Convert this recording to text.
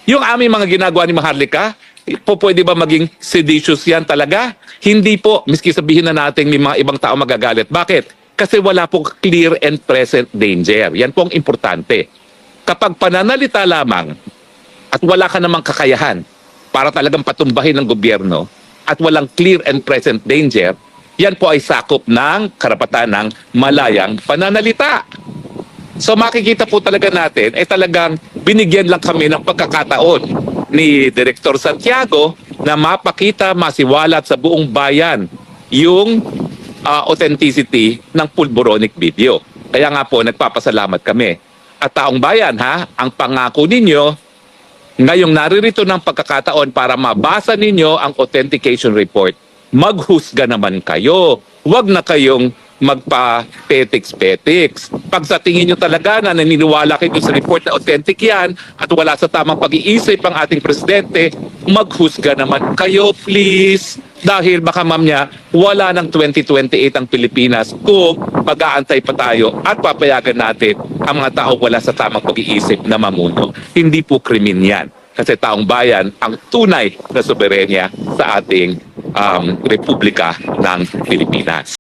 Yung aming mga ginagawa ni Maharlika, pwede ba maging seditious yan talaga? Hindi po, miski sabihin na natin may mga ibang tao magagalit. Bakit? Kasi wala pong clear and present danger. Yan po ang importante. Kapag pananalita lamang at wala ka namang kakayahan para talagang patumbahin ng gobyerno at walang clear and present danger, yan po ay sakop ng karapatan ng malayang pananalita. So makikita po talaga natin, talagang binigyan lang kami ng pagkakataon ni Director Santiago na mapakita, masiwalat sa buong bayan yung authenticity ng pulboronic video. Kaya nga po, nagpapasalamat kami. At taong bayan, ang pangako ninyo, ngayong naririto ng pagkakataon para mabasa ninyo ang authentication report, maghusga naman kayo. Huwag na kayong magpa-petiks-petiks. Pag sa tingin nyo talaga na naniniwala kayo sa report na authentic yan at wala sa tamang pag-iisip ang ating presidente, maghusga naman kayo, please. Dahil baka mamaya, wala ng 2028 ang Pilipinas kung mag-aantay pa tayo at papayagan natin ang mga tao wala sa tamang pag-iisip na mamuno. Hindi po krimen yan. Kasi taong bayan ang tunay na soberenya sa ating Republika ng Pilipinas.